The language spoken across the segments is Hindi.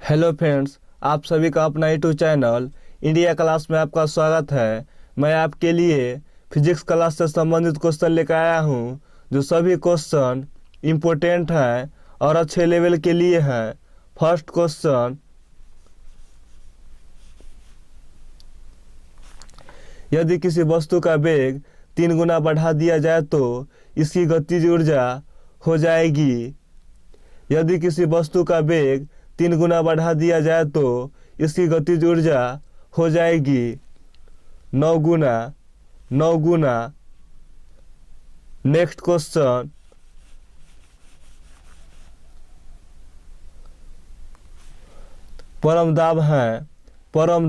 हेलो फ्रेंड्स, आप सभी का अपना यूट्यूब चैनल इंडिया क्लास में आपका स्वागत है। मैं आपके लिए फिजिक्स क्लास से संबंधित क्वेश्चन लेकर आया हूं, जो सभी क्वेश्चन इम्पोर्टेंट हैं और अच्छे लेवल के लिए हैं। फर्स्ट क्वेश्चन, यदि किसी वस्तु का वेग 3 गुना बढ़ा दिया जाए तो इसकी गतिज ऊर्जा हो जाएगी। यदि किसी वस्तु का वेग 3 गुना बढ़ा दिया जाए तो इसकी गतिज ऊर्जा हो जाएगी 9 गुना। 9 गुना। नेक्स्ट क्वेश्चन, परम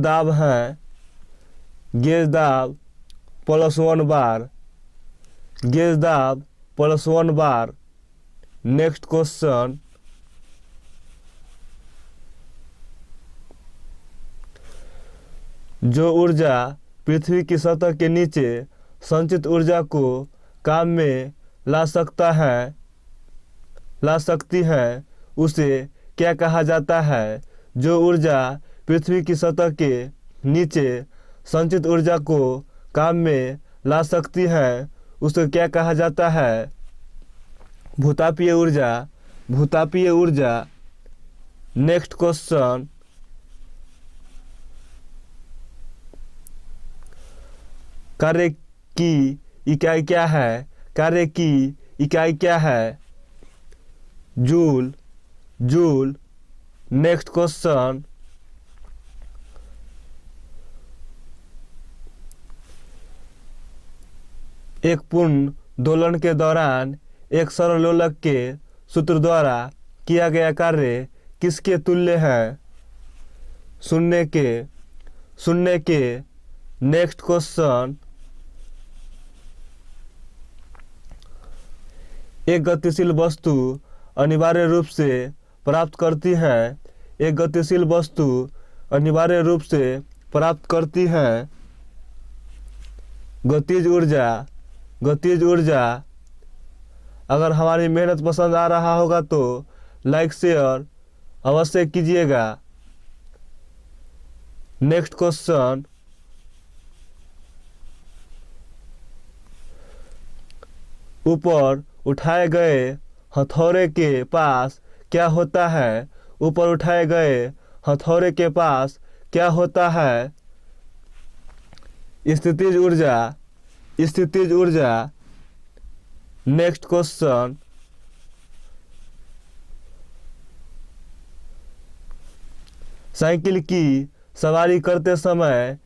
दाब है गेज दाब +1 बार। गेज दाब +1 बार। नेक्स्ट क्वेश्चन, जो ऊर्जा पृथ्वी की सतह के नीचे संचित ऊर्जा को काम में ला सकती है उसे क्या कहा जाता है? जो ऊर्जा पृथ्वी की सतह के नीचे संचित ऊर्जा को काम में ला सकती है उसे क्या कहा जाता है? भूतापीय ऊर्जा। नेक्स्ट क्वेश्चन, कार्य की इकाई क्या है? जूल। नेक्स्ट क्वेश्चन, एक पूर्ण दोलन के दौरान एक सरल लोलक के सूत्र द्वारा किया गया कार्य किसके तुल्य है? शून्य के। नेक्स्ट क्वेश्चन, एक गतिशील वस्तु अनिवार्य रूप से प्राप्त करती है गतिज ऊर्जा। अगर हमारी मेहनत पसंद आ रहा होगा तो लाइक शेयर अवश्य कीजिएगा। नेक्स्ट क्वेश्चन, ऊपर उठाए गए हथौड़े के पास क्या होता है? ऊपर उठाए गए हथौड़े के पास क्या होता है? स्थितिज ऊर्जा। नेक्स्ट क्वेश्चन, साइकिल की सवारी करते समय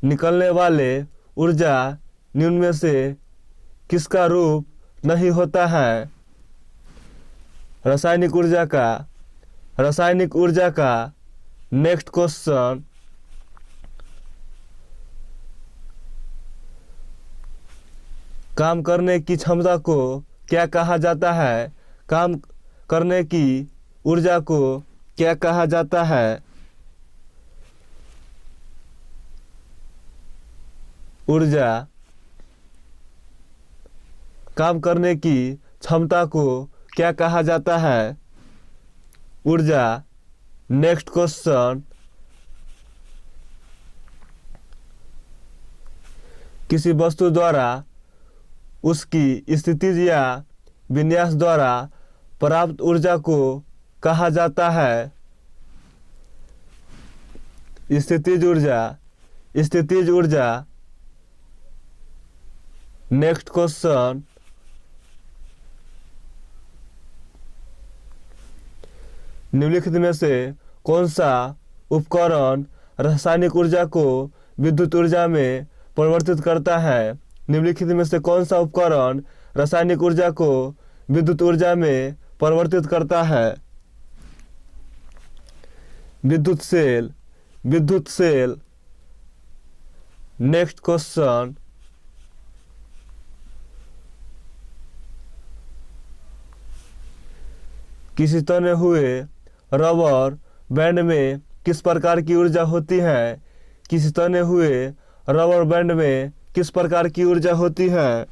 निकलने वाले ऊर्जा निम्न में से किसका रूप नहीं होता है? रासायनिक ऊर्जा का। नेक्स्ट क्वेश्चन, काम करने की क्षमता को क्या कहा जाता है? काम करने की ऊर्जा को क्या कहा जाता है? ऊर्जा। काम करने की क्षमता को क्या कहा जाता है? ऊर्जा। नेक्स्ट क्वेश्चन, किसी वस्तु द्वारा उसकी स्थिति या विन्यास द्वारा प्राप्त ऊर्जा को कहा जाता है? स्थितिज ऊर्जा। नेक्स्ट क्वेश्चन, निम्नलिखित में से कौन सा उपकरण रासायनिक ऊर्जा को विद्युत ऊर्जा में परिवर्तित करता है? निम्नलिखित में से कौन सा उपकरण रासायनिक ऊर्जा को विद्युत ऊर्जा में परिवर्तित करता है? विद्युत सेल। नेक्स्ट क्वेश्चन, किसी तने हुए रबर बैंड में किस प्रकार की ऊर्जा होती है? किसी तने हुए रबर बैंड में किस प्रकार की ऊर्जा होती है?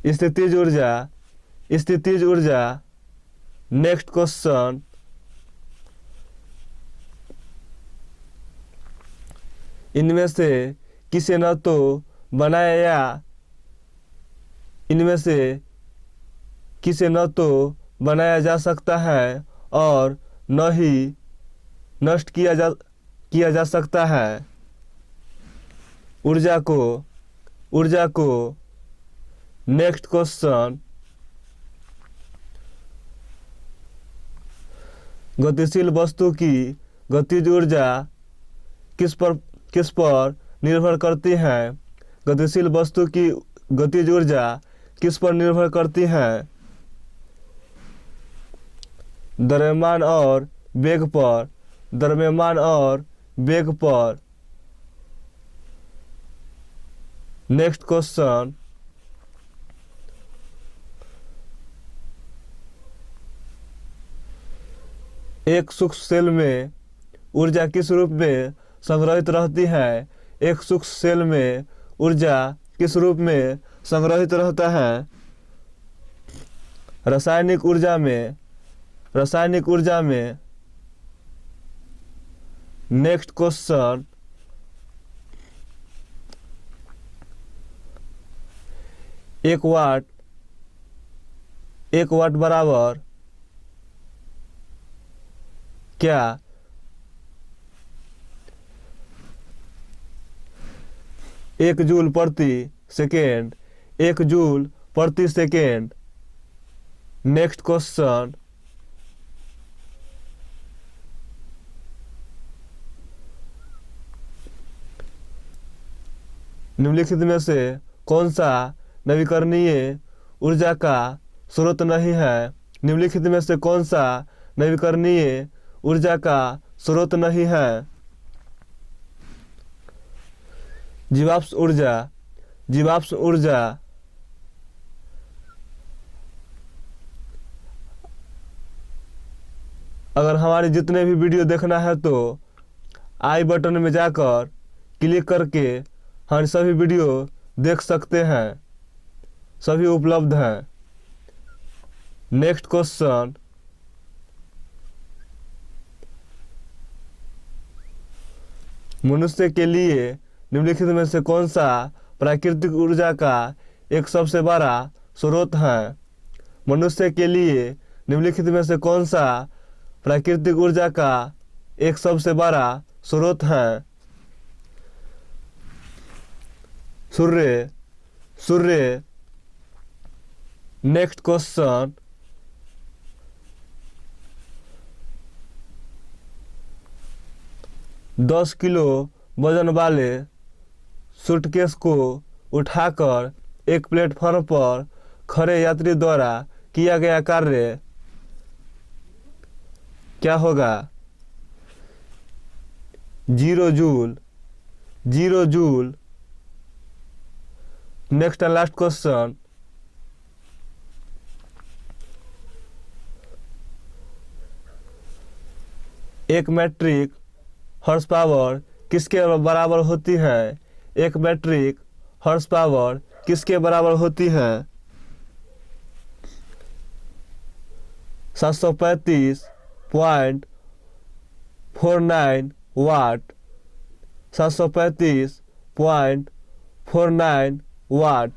स्थितिज ऊर्जा। नेक्स्ट क्वेश्चन, इनमें से किसे न तो बनाया या इनमें से किसे न तो बनाया जा सकता है और न ही नष्ट किया जा सकता है। ऊर्जा को नेक्स्ट क्वेश्चन, गतिशील वस्तु की गतिज ऊर्जा किस पर निर्भर करती है? गतिशील वस्तु की गतिज ऊर्जा किस पर निर्भर करती है? द्रव्यमान और वेग पर। द्रव्यमान और वेग पर। नेक्स्ट क्वेश्चन, एक सूक्ष्म सेल में ऊर्जा किस रूप में संग्रहित रहती है? एक सूक्ष्म सेल में ऊर्जा किस रूप में संग्रहित रहता है? रासायनिक ऊर्जा में। नेक्स्ट क्वेश्चन, एक वाट बराबर क्या? एक जूल प्रति सेकेंड। एक जूल प्रति सेकेंड। नेक्स्ट क्वेश्चन, निम्नलिखित में से कौन सा नवीकरणीय ऊर्जा का स्रोत नहीं है? निम्नलिखित में से कौन सा नवीकरणीय ऊर्जा का स्रोत नहीं है? जीवाश्म ऊर्जा अगर हमारे जितने भी वीडियो देखना है तो आई बटन में जाकर क्लिक करके हम सभी वीडियो देख सकते हैं, सभी उपलब्ध हैं। नेक्स्ट क्वेश्चन, मनुष्य के लिए निम्नलिखित में से कौन सा प्राकृतिक ऊर्जा का एक सबसे बड़ा स्रोत है? मनुष्य के लिए निम्नलिखित में से कौन सा प्राकृतिक ऊर्जा का एक सबसे बड़ा स्रोत है? सूर्य। नेक्स्ट क्वेश्चन, दस किलो वजन वाले सूटकेस को उठाकर एक प्लेटफॉर्म पर खड़े यात्री द्वारा किया गया कार्य क्या होगा? 0 joule. Next and last question, एक मैट्रिक हॉर्स पावर किसके बराबर होती है? एक मैट्रिक हॉर्स पावर किसके बराबर होती है? 735.49 वाट। 735.49 वाट।